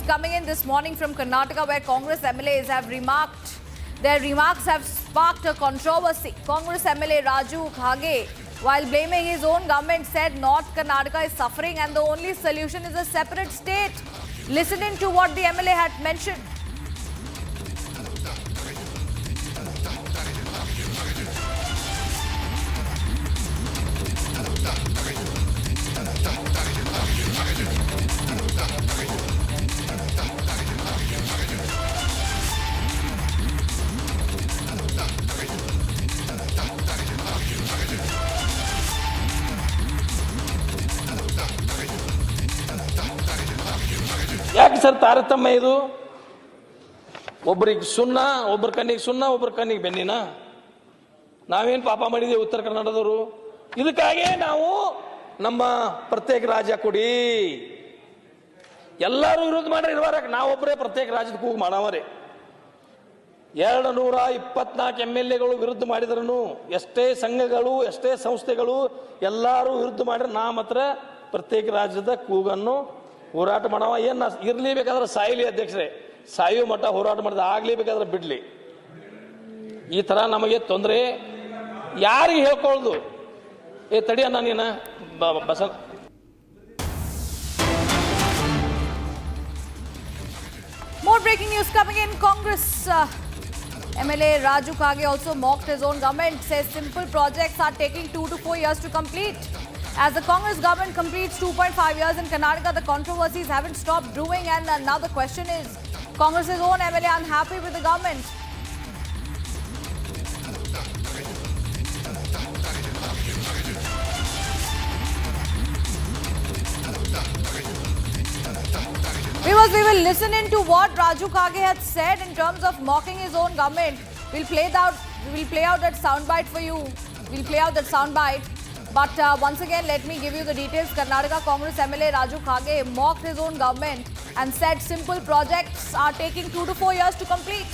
coming in this morning from Karnataka, where Congress MLAs have remarked. Their remarks have sparked a controversy. Congress MLA Raju Khage, while blaming his own government, said North Karnataka is suffering and the only solution is a separate state. Listen in to what the MLA had mentioned. ಯಾಕೆ sir ತಾರತಮ್ಯ ಇದು? ಒಬ್ಬರಿಗೆ ಸುಣ್ಣ, ಒಬ್ಬರ ಕಣ್ಣಿಗೆ ಸುಣ್ಣ, ಒಬ್ಬರ ಕಣ್ಣಿಗೆ ಬೆನ್ನಿನ? ನಾವೇನು ಪಾಪ ಮಾಡಿದ್ದೇವೆ ಉತ್ತರ ಕನ್ನಡದವರು? ಇದಕ್ಕಾಗಿ ನಾವು ನಮ್ಮ ಪ್ರತ್ಯೇಕ ರಾಜ್ಯ ಕೊಡಿ, ಎಲ್ಲರೂ ವಿರೋಧ ಮಾಡ್ರಿ ಇರುವಾಗ ನಾವೊಬ್ಬರೇ ಪ್ರತ್ಯೇಕ ರಾಜ್ಯದ ಕೂಗು ಮಾಡವರೇ. 224 MLAಗಳು ವಿರುದ್ಧ ಮಾಡಿದ್ರು, ಎಷ್ಟೇ ಸಂಘಗಳು ಎಷ್ಟೇ ಸಂಸ್ಥೆಗಳು ಎಲ್ಲರೂ ವಿರುದ್ಧ ಮಾಡಿದ್ರೆ ನಾ ಮಾತ್ರ ಪ್ರತ್ಯೇಕ ರಾಜ್ಯದ ಕೂಗನ್ನು ಹೋರಾಟ ಮಾಡವ. ಏನು ಇರ್ಲಿಬೇಕಾದ್ರೆ ಸಾಯಲಿ ಅಧ್ಯಕ್ಷರೇ, ಸಾಯುವ ಮಟ್ಟ ಹೋರಾಟ ಮಾಡಿದ ಆಗ್ಲೇಬೇಕಾದ್ರೆ ಬಿಡ್ಲಿ. ಈ ತರ ನಮಗೆ ತೊಂದರೆ ಯಾರಿಗೆ ಹೇಳ್ಕೊಳ್ಳೋದು? ತಡಿಯಣ್ಣ ನೀನ ಬಸ. More breaking news coming in. Congress MLA Raju Khage also mocked his own government, says simple projects are taking 2 to 4 years to complete. As the Congress government completes 2.5 years in Karnataka, the controversies haven't stopped brewing, and now the question is, Congress's own MLA unhappy with the government? We will listen into what Raju Khage had said in terms of mocking his own government. We'll play out that soundbite for you. We'll play out that soundbite. But once again, let me give you the details. Karnataka Congress MLA Raju Khage mocked his own government and said simple projects are taking 2 to 4 years to complete.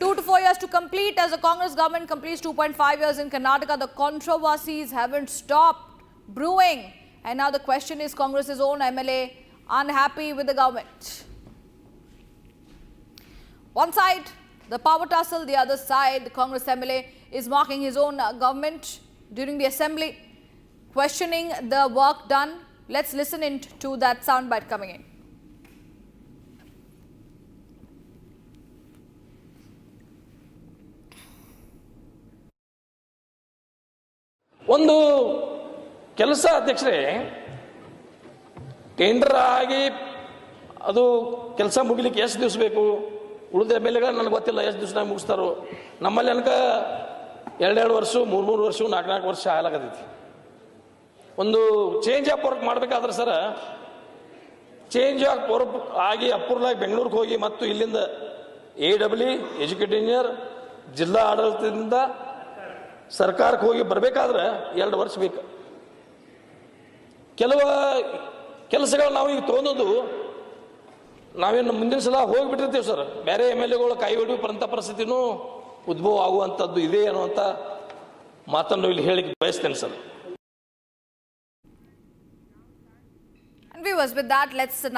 2 to 4 years to complete. As the Congress government completes 2.5 years in Karnataka, the controversies haven't stopped brewing. And now the question is, Congress's own MLA unhappy with the government. One side, the power tussle. The other side, the Congress MLA is mocking his own government during the assembly, questioning the work done. Let's listen to that soundbite coming in. ಒಂದು ಕೆಲಸ ಅಧ್ಯಕ್ಷರೇ, tender ಆಗಿ ಅದು ಕೆಲಸ ಮುಗಿಲಿಕ್ಕೆ ಎಷ್ಟು ದಿವಸ ಬೇಕು? ಉಳಿದ MLAಗಳು ನನಗೆ ಗೊತ್ತಿಲ್ಲ ಎಷ್ಟು ದಿವಸ ಮುಗಿಸ್ತಾರೋ. ನಮ್ಮಲ್ಲಿ ನನಗೆ 2 ವರ್ಷ 3 ವರ್ಷ 4 ವರ್ಷ ಆಗಲಾಗತೈತಿ. ಒಂದು ಚೇಂಜ್ ಆಫ್ ವರ್ಕ್ ಮಾಡಬೇಕಾದ್ರೆ ಸರ, ಚೇಂಜ್ ಆಫ್ ವರ್ಕ್ ಆಗಿ ಅಪ್ರೂವಲ್ ಬೆಂಗಳೂರಿಗೆ ಹೋಗಿ ಮತ್ತು ಇಲ್ಲಿಂದ AWE ಎಜುಕೇಟೆಡ್ ಇಂಜಿನಿಯರ್ ಜಿಲ್ಲಾ ಆಡಳಿತದಿಂದ ಸರ್ಕಾರಕ್ಕೆ ಹೋಗಿ ಬರಬೇಕಾದ್ರೆ 2 ವರ್ಷ ಬೇಕು. ಕೆಲವು ಕೆಲಸಗಳು ನಾವು ಈಗ ತೊಗೊಂಡು ನಾವೇನು ಮುಂದಿನ ಸಲ ಹೋಗಿಬಿಟ್ಟಿರ್ತೀವಿ ಸರ್, ಬೇರೆ MLAಗಳು ಕೈ ಹೊಡೆಯುವಂಥ ಪರಿಸ್ಥಿತಿನೂ ಉದ್ಭವ ಆಗುವಂಥದ್ದು ಇದೆ ಅನ್ನುವಂಥ ಮಾತನ್ನು ಇಲ್ಲಿ ಹೇಳಿಕ್ಕೆ ಬಯಸ್ತೇನೆ sir. And viewers, with that, let's now